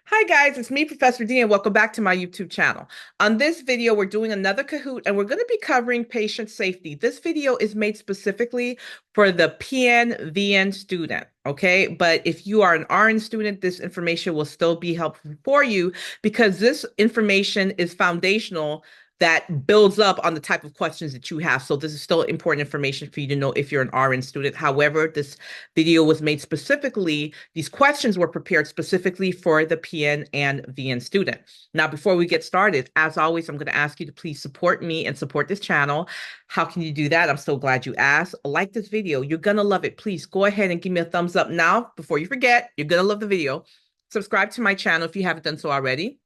Hi guys, it's me, Professor D, and welcome back to my YouTube channel. On this video, we're doing another Kahoot, and we're going to be covering patient safety. This video is made specifically for the PN-VN student, okay? But if you are an RN student, this information will still be helpful for you because this information is foundational that builds up on the type of questions that you have. So this is still important information for you to know if you're an RN student. However, this video was made specifically, these questions were prepared specifically for the PN and VN student. Now, before we get started, as always, I'm going to ask you to please support me and support this channel. How can you do that? I'm so glad you asked. Like this video. You're going to love it. Please go ahead and give me a thumbs up now before you forget. You're going to love the video. Subscribe to my channel if you haven't done so already.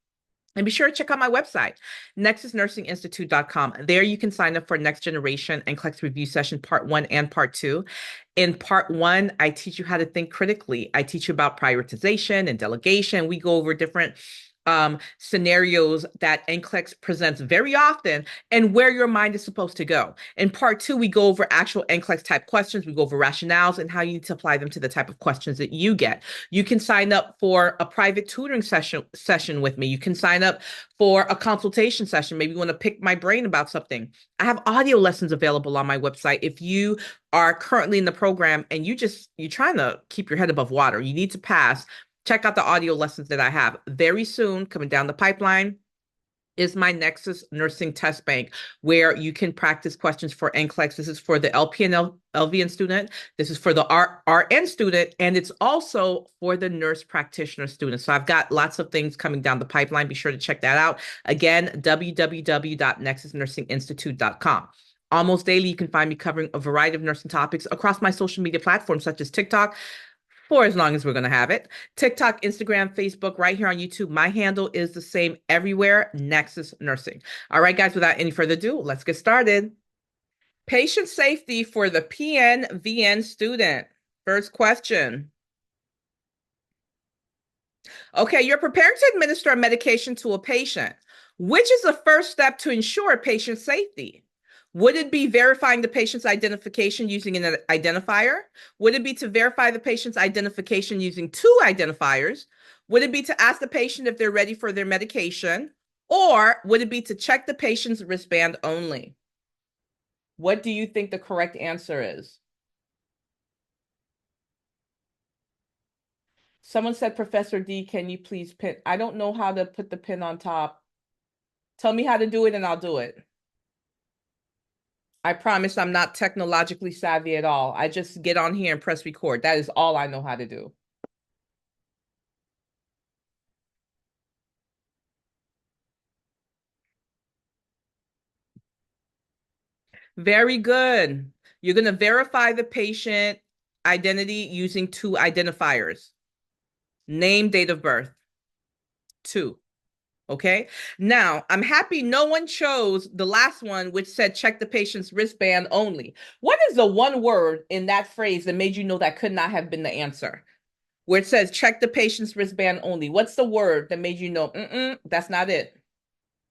And be sure to check out my website, nexusnursinginstitute.com. There you can sign up for Next Generation NCLEX Review Session Part 1 and Part 2. In Part 1, I teach you how to think critically. I teach you about prioritization and delegation. We go over different scenarios that NCLEX presents very often and where your mind is supposed to go. In Part 2, we go over actual NCLEX type questions. We go over rationales and how you need to apply them to the type of questions that you get. You can sign up for a private tutoring session with me. You can sign up for a consultation session. Maybe you want to pick my brain about something. I have audio lessons available on my website. If you are currently in the program and you're trying to keep your head above water, you need to pass, check out the audio lessons that I have. Very soon, coming down the pipeline, is my Nexus Nursing Test Bank, where you can practice questions for NCLEX. This is for the LPN LVN student. This is for the RN student, and it's also for the nurse practitioner student. So I've got lots of things coming down the pipeline. Be sure to check that out. Again, www.nexusnursinginstitute.com. Almost daily, you can find me covering a variety of nursing topics across my social media platforms, such as TikTok, for as long as we're going to have it. TikTok, Instagram, Facebook, right here on YouTube. My handle is the same everywhere, Nexus Nursing. All right, guys, without any further ado, let's get started. Patient safety for the PN-VN student. First question. Okay, you're preparing to administer a medication to a patient. Which is the first step to ensure patient safety? Would it be verifying the patient's identification using an identifier? Would it be to verify the patient's identification using two identifiers? Would it be to ask the patient if they're ready for their medication? Or would it be to check the patient's wristband only? What do you think the correct answer is? Someone said, Professor D, can you please pin? I don't know how to put the pin on top. Tell me how to do it and I'll do it. I promise I'm not technologically savvy at all. I just get on here and press record. That is all I know how to do. Very good. You're going to verify the patient identity using two identifiers. Name, date of birth. Two. Okay. Now, I'm happy no one chose the last one, which said check the patient's wristband only. What is the one word in that phrase that made you know that could not have been the answer? Where it says check the patient's wristband only. What's the word that made you know, that's not it?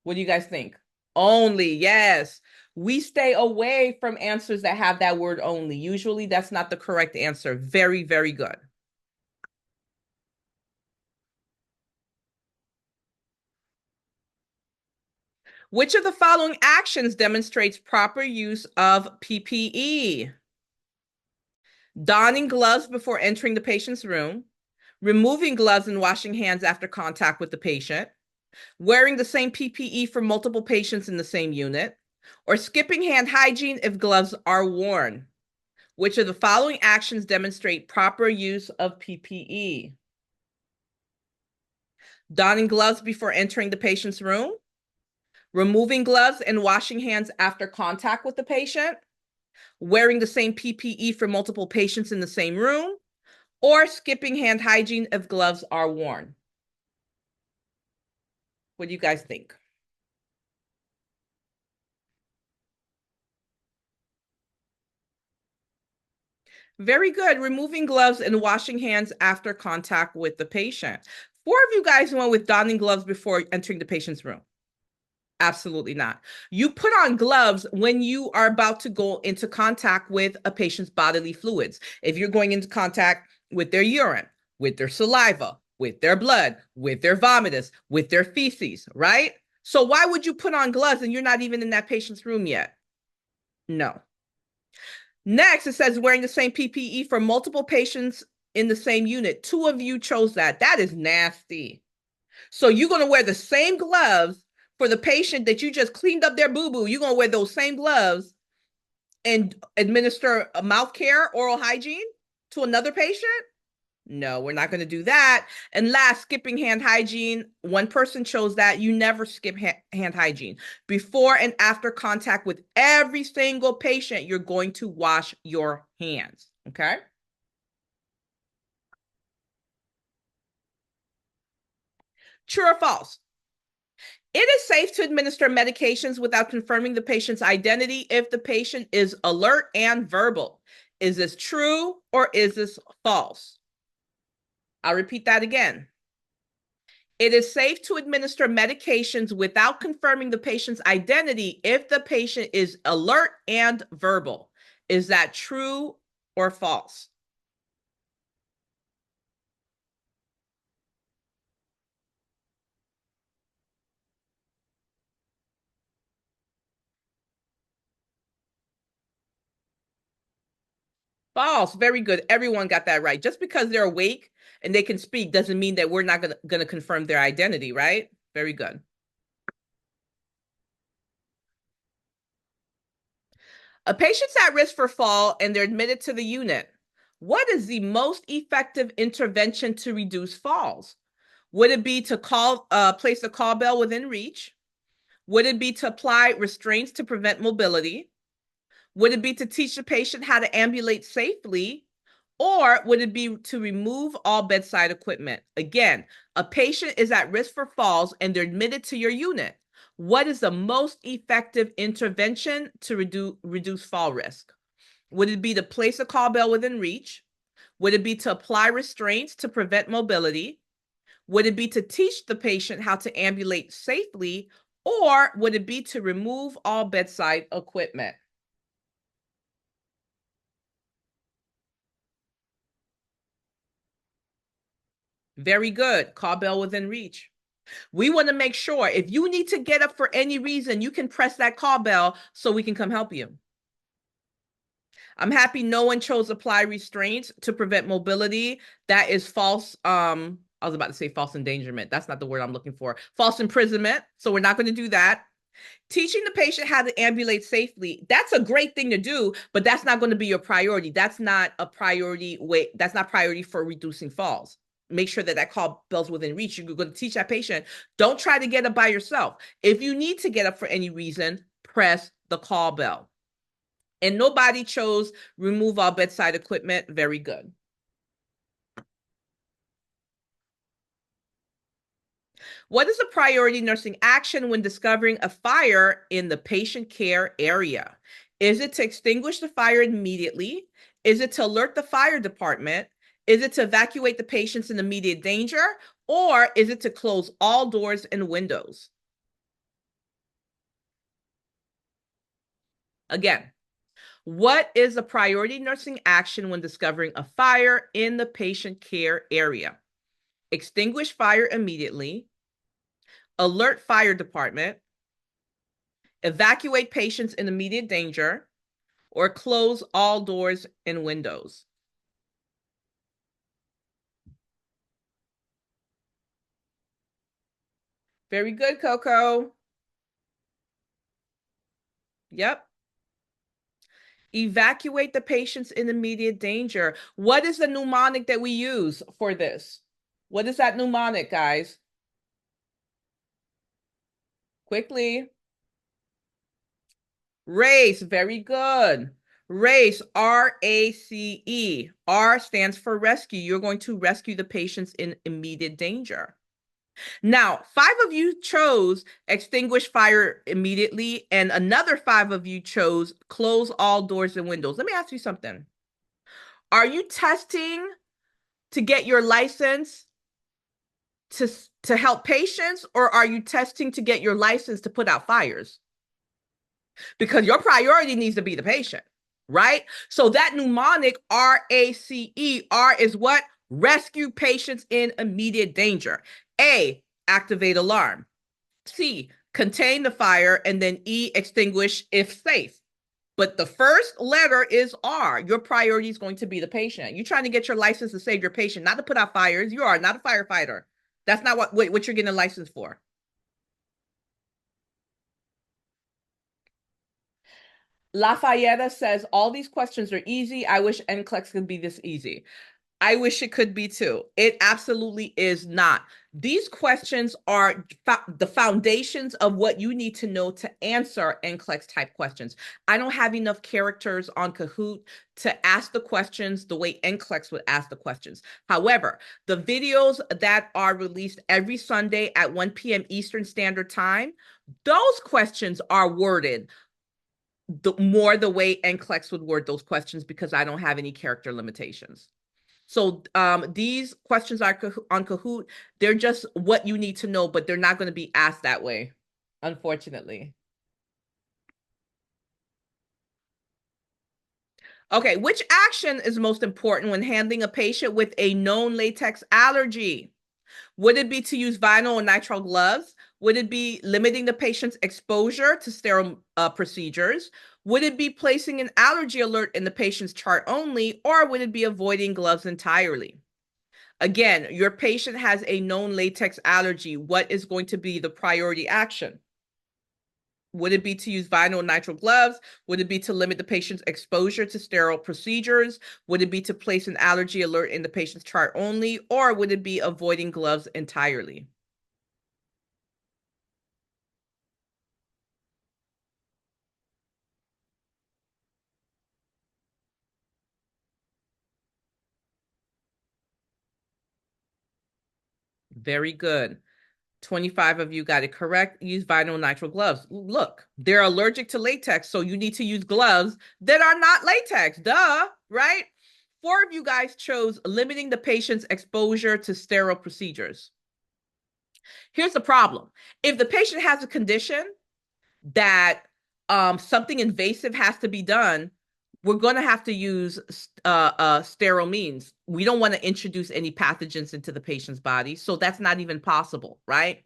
What do you guys think? Only, yes. We stay away from answers that have that word only. Usually that's not the correct answer. Very, very good. Which of the following actions demonstrates proper use of PPE? Donning gloves before entering the patient's room, removing gloves and washing hands after contact with the patient, wearing the same PPE for multiple patients in the same unit, or skipping hand hygiene if gloves are worn. Which of the following actions demonstrate proper use of PPE? Donning gloves before entering the patient's room, removing gloves and washing hands after contact with the patient, wearing the same PPE for multiple patients in the same room, or skipping hand hygiene if gloves are worn. What do you guys think? Very good. Removing gloves and washing hands after contact with the patient. 4 of you guys went with donning gloves before entering the patient's room. Absolutely not. You put on gloves when you are about to go into contact with a patient's bodily fluids. If you're going into contact with their urine, with their saliva, with their blood, with their vomitus, with their feces, right? So why would you put on gloves and you're not even in that patient's room yet? No. Next, it says wearing the same PPE for multiple patients in the same unit. Two of you chose that. That is nasty. So you're going to wear the same gloves for the patient that you just cleaned up their boo-boo. You're going to wear those same gloves and administer a mouth care, oral hygiene to another patient? No, we're not going to do that. And last, skipping hand hygiene. One person chose that. You never skip hand hygiene. Before and after contact with every single patient, you're going to wash your hands. Okay? True or false? It is safe to administer medications without confirming the patient's identity if the patient is alert and verbal. Is this true or is this false? I'll repeat that again. It is safe to administer medications without confirming the patient's identity if the patient is alert and verbal. Is that true or false? False. Very good. Everyone got that right. Just because they're awake and they can speak doesn't mean that we're not going to confirm their identity, right? Very good. A patient's at risk for fall and they're admitted to the unit. What is the most effective intervention to reduce falls? Would it be to place a call bell within reach? Would it be to apply restraints to prevent mobility? Would it be to teach the patient how to ambulate safely? Or would it be to remove all bedside equipment? Again, a patient is at risk for falls and they're admitted to your unit. What is the most effective intervention to reduce fall risk? Would it be to place a call bell within reach? Would it be to apply restraints to prevent mobility? Would it be to teach the patient how to ambulate safely? Or would it be to remove all bedside equipment? Very good. Call bell within reach. We want to make sure if you need to get up for any reason, you can press that call bell so we can come help you. I'm happy no one chose apply restraints to prevent mobility. That is false. I was about to say false endangerment. That's not the word I'm looking for. False imprisonment. So we're not going to do that. Teaching the patient how to ambulate safely, that's a great thing to do, but that's not going to be your priority. That's not a priority way. That's not priority for reducing falls. Make sure that that call bell's within reach. You're going to teach that patient. Don't try to get up by yourself. If you need to get up for any reason, press the call bell. And nobody chose remove all bedside equipment. Very good. What is a priority nursing action when discovering a fire in the patient care area? Is it to extinguish the fire immediately? Is it to alert the fire department? Is it to evacuate the patients in immediate danger? Or is it to close all doors and windows? Again, what is a priority nursing action when discovering a fire in the patient care area? Extinguish fire immediately, alert fire department, evacuate patients in immediate danger, or close all doors and windows. Very good, Coco. Yep. Evacuate the patients in immediate danger. What is the mnemonic that we use for this? What is that mnemonic, guys? Quickly. RACE, very good. RACE, R-A-C-E. R stands for rescue. You're going to rescue the patients in immediate danger. Now, 5 of you chose extinguish fire immediately, and another 5 of you chose close all doors and windows. Let me ask you something. Are you testing to get your license to, to help patients, or are you testing to get your license to put out fires? Because your priority needs to be the patient, right? So that mnemonic, R-A-C-E, R is what? Rescue patients in immediate danger. A, activate alarm. C, contain the fire. And then E, extinguish if safe. But the first letter is R. Your priority is going to be the patient. You're trying to get your license to save your patient, not to put out fires. You are not a firefighter. That's not what you're getting a license for. Lafayette says all these questions are easy. I wish NCLEX could be this easy. I wish it could be too. It absolutely is not. These questions are the foundations of what you need to know to answer NCLEX type questions. I don't have enough characters on Kahoot to ask the questions the way NCLEX would ask the questions. However, the videos that are released every Sunday at 1 p.m. Eastern Standard Time, those questions are worded more the way NCLEX would word those questions because I don't have any character limitations. So these questions are on Kahoot. They're just what you need to know, but they're not going to be asked that way, unfortunately. Okay, which action is most important when handling a patient with a known latex allergy? Would it be to use vinyl or nitrile gloves? Would it be limiting the patient's exposure to sterile procedures? Would it be placing an allergy alert in the patient's chart only, or would it be avoiding gloves entirely? Again, your patient has a known latex allergy. What is going to be the priority action? Would it be to use vinyl nitrile gloves? Would it be to limit the patient's exposure to sterile procedures? Would it be to place an allergy alert in the patient's chart only? Or would it be avoiding gloves entirely? Very good. 25 of you got it correct. Use vinyl nitrile gloves. Look, they're allergic to latex, so you need to use gloves that are not latex. Duh, right? 4 of you guys chose limiting the patient's exposure to sterile procedures. Here's the problem. If the patient has a condition that something invasive has to be done, we're going to have to use sterile means. We don't want to introduce any pathogens into the patient's body, so that's not even possible, right?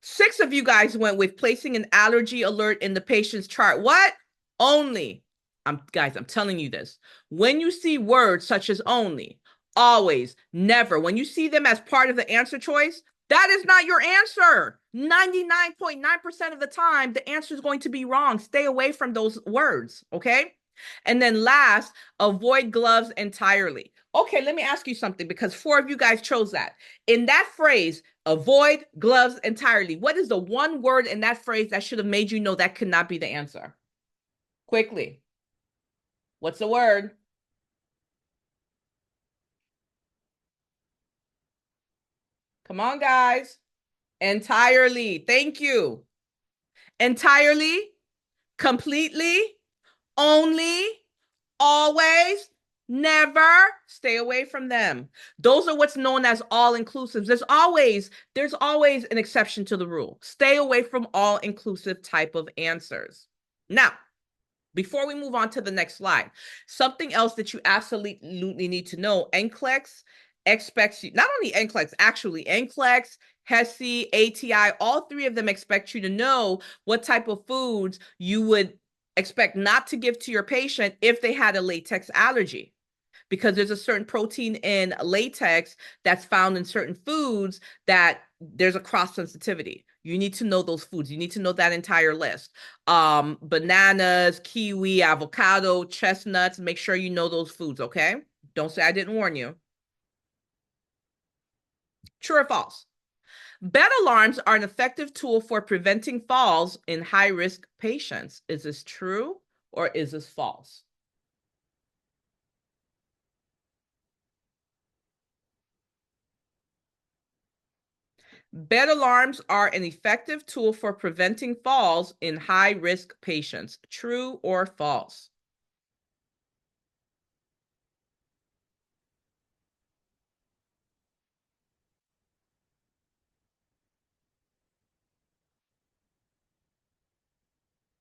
6 of you guys went with placing an allergy alert in the patient's chart. What? Only. I'm telling you this. When you see words such as only, always, never, when you see them as part of the answer choice, that is not your answer. 99.9% of the time, the answer is going to be wrong. Stay away from those words, okay? And then last, avoid gloves entirely. Okay, let me ask you something because 4 of you guys chose that. In that phrase, avoid gloves entirely, what is the one word in that phrase that should have made you know that could not be the answer? Quickly. What's the word? Come on, guys. Entirely. Thank you. Entirely, completely, only, always, never. Stay away from them. Those are what's known as all inclusives. There's always an exception to the rule. Stay away from all inclusive type of answers. Now, before we move on to the next slide, something else that you absolutely need to know, NCLEX expects you, not only NCLEX, actually NCLEX, HESI, ATI, all 3 of them expect you to know what type of foods you would expect not to give to your patient if they had a latex allergy, because there's a certain protein in latex that's found in certain foods that there's a cross sensitivity. You need to know those foods. You need to know that entire list. Bananas, kiwi, avocado, chestnuts. Make sure you know those foods, okay? Don't say I didn't warn you. True or false? Bed alarms are an effective tool for preventing falls in high-risk patients. Is this true or is this false? Bed alarms are an effective tool for preventing falls in high-risk patients. True or false?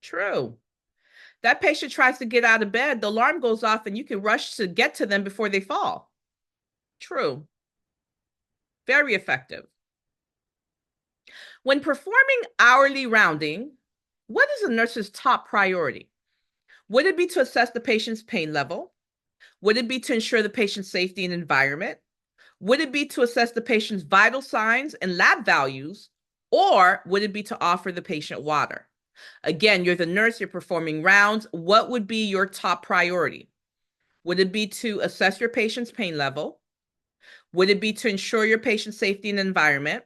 True. That patient tries to get out of bed, the alarm goes off, and you can rush to get to them before they fall. True. Very effective. When performing hourly rounding, what is a nurse's top priority? Would it be to assess the patient's pain level? Would it be to ensure the patient's safety and environment? Would it be to assess the patient's vital signs and lab values? Or would it be to offer the patient water? Again, you're the nurse, you're performing rounds. What would be your top priority? Would it be to assess your patient's pain level? Would it be to ensure your patient's safety and environment?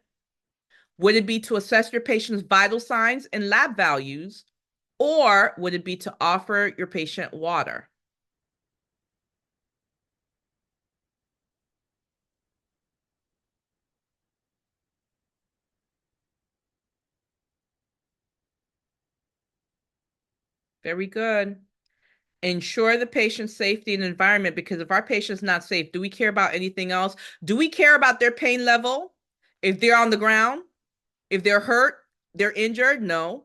Would it be to assess your patient's vital signs and lab values? Or would it be to offer your patient water? Very good. Ensure the patient's safety and environment, because if our patient's not safe, do we care about anything else? Do we care about their pain level? If they're on the ground, if they're hurt, they're injured? No.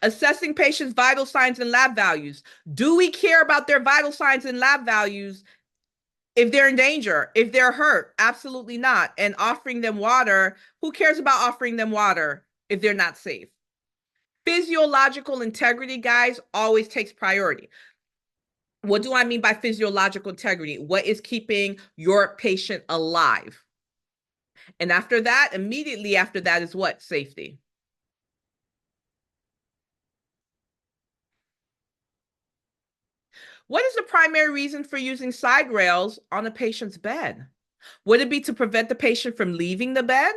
Assessing patients' vital signs and lab values. Do we care about their vital signs and lab values if they're in danger, if they're hurt? Absolutely not. And offering them water, who cares about offering them water if they're not safe? Physiological integrity, guys, always takes priority. What do I mean by physiological integrity? What is keeping your patient alive? And after that, immediately after that is what? Safety. What is the primary reason for using side rails on a patient's bed? Would it be to prevent the patient from leaving the bed?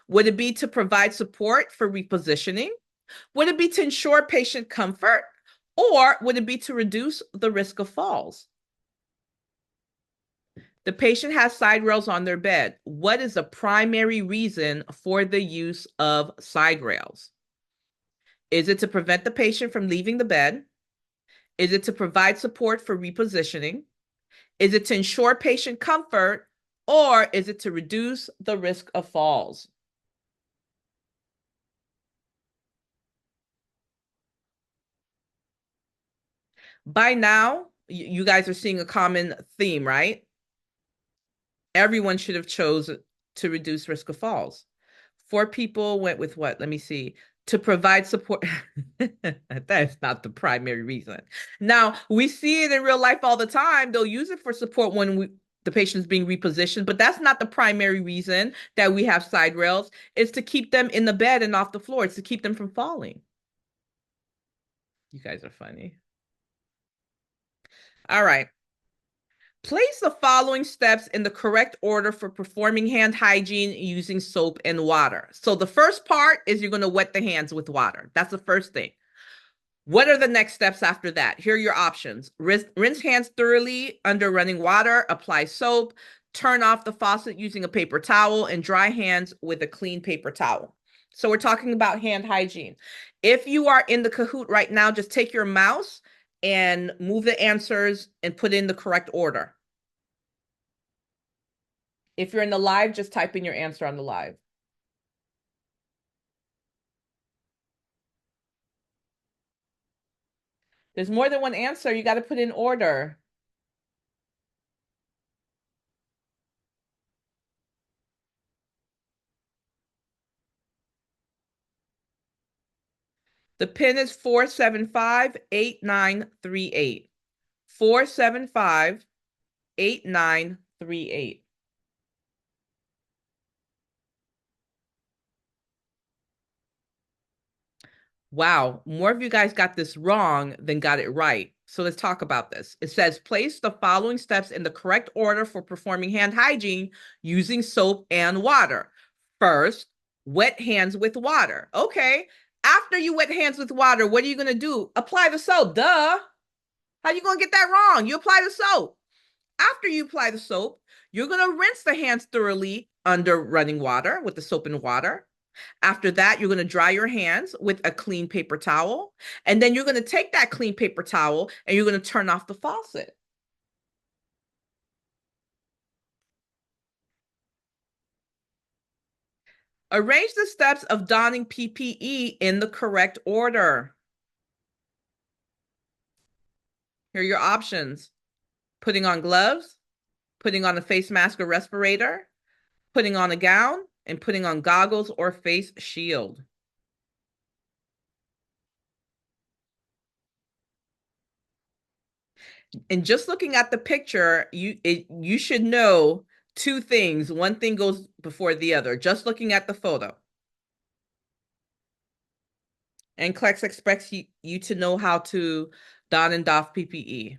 Would it be to provide support for repositioning? Would it be to ensure patient comfort? Or would it be to reduce the risk of falls? The patient has side rails on their bed. What is the primary reason for the use of side rails? Is it to prevent the patient from leaving the bed? Is it to provide support for repositioning? Is it to ensure patient comfort? Or is it to reduce the risk of falls? By now, you guys are seeing a common theme, right? Everyone should have chosen to reduce risk of falls. 4 people went with what? Let me see. To provide support. That's not the primary reason. Now, we see it in real life all the time. They'll use it for support when the patient is being repositioned, but that's not the primary reason that we have side rails. It's to keep them in the bed and off the floor. It's to keep them from falling. You guys are funny. All right. Place the following steps in the correct order for performing hand hygiene using soap and water. So the first part is you're going to wet the hands with water. That's the first thing. What are the next steps after that? Here are your options. Rinse hands thoroughly under running water, apply soap, turn off the faucet using a paper towel, and dry hands with a clean paper towel. So we're talking about hand hygiene. If you are in the Kahoot right now, just take your mouse and move the answers and put in the correct order. If you're in the live, just type in your answer on the live. There's more than one answer. You got to put in order. The pin is 475-8938. 475-8938. Wow, more of you guys got this wrong than got it right. So let's talk about this. It says place the following steps in the correct order for performing hand hygiene using soap and water. First, wet hands with water. Okay. After you wet hands with water, what are you going to do? Apply the soap. Duh. How are you going to get that wrong? You apply the soap. After you apply the soap, you're going to rinse the hands thoroughly under running water with the soap and water. After that, you're going to dry your hands with a clean paper towel. And then you're going to take that clean paper towel and you're going to turn off the faucet. Arrange the steps of donning PPE in the correct order. Here are your options: putting on gloves, putting on a face mask or respirator, putting on a gown, and putting on goggles or face shield. And just looking at the picture, you should know two things. One thing goes before the other. Just looking at the photo. NCLEX expects you to know how to don and doff PPE.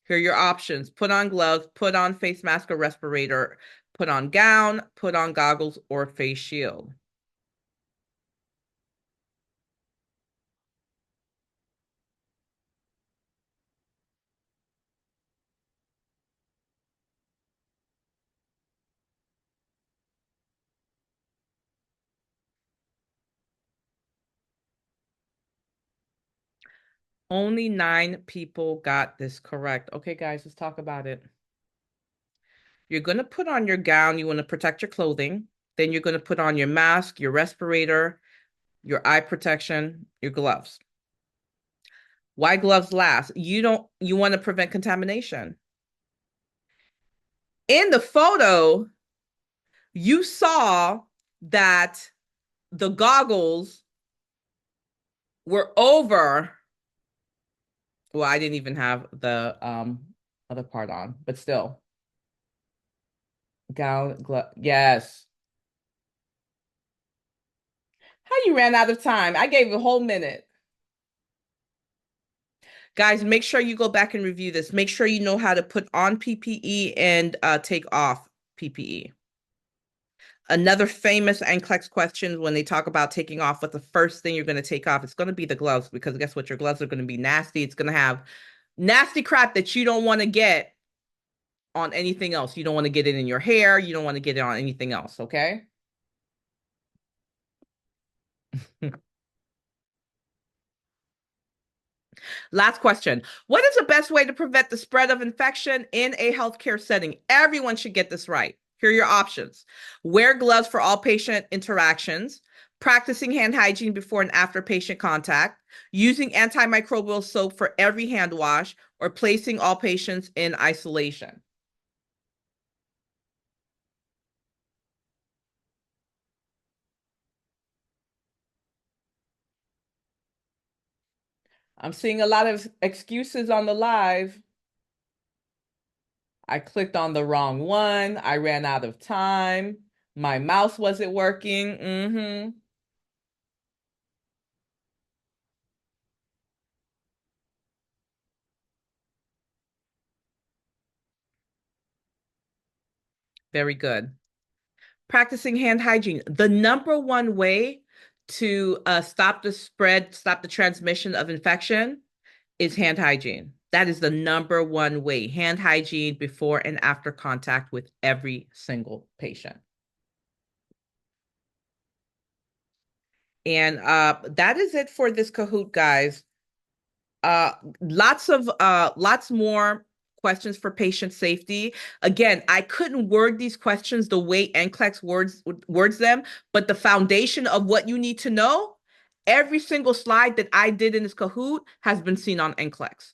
Here are your options. Put on gloves, put on face mask or respirator, put on gown, put on goggles or face shield. Only 9 people got this correct. Okay, guys, let's talk about it. You're going to put on your gown. You want to protect your clothing. Then you're going to put on your mask, your respirator, your eye protection, your gloves. Why gloves last? You want to prevent contamination. In the photo, you saw that the goggles were over. Well, I didn't even have the other part on, but still. Gown, glove. Yes. How you ran out of time? I gave you a whole minute. Guys, make sure you go back and review this. Make sure you know how to put on PPE and take off PPE. Another famous NCLEX question when they talk about taking off, what the first thing you're going to take off, it's going to be the gloves, because guess what? Your gloves are going to be nasty. It's going to have nasty crap that you don't want to get on anything else. You don't want to get it in your hair. You don't want to get it on anything else, okay? Last question. What is the best way to prevent the spread of infection in a healthcare setting? Everyone should get this right. Here are your options. Wear gloves for all patient interactions, practicing hand hygiene before and after patient contact, using antimicrobial soap for every hand wash, or placing all patients in isolation. I'm seeing a lot of excuses on the live. I clicked on the wrong one. I ran out of time. My mouse wasn't working. Very good. Practicing hand hygiene. The number one way to stop the spread, stop the transmission of infection is hand hygiene. That is the number one way. Hand hygiene before and after contact with every single patient. And that is it for this Kahoot, guys. Uh, lots more questions for patient safety. Again, I couldn't word these questions the way NCLEX words them, but the foundation of what you need to know, every single slide that I did in this Kahoot has been seen on NCLEX.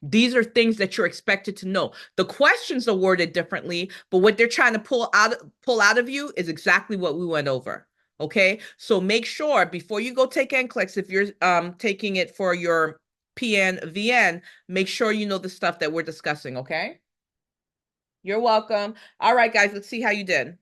These are things that you're expected to know. The questions are worded differently, but what they're trying to pull out of you is exactly what we went over. Okay, so make sure before you go take NCLEX, if you're taking it for your PN VN, make sure you know the stuff that we're discussing. Okay, you're welcome. All right, guys, let's see how you did.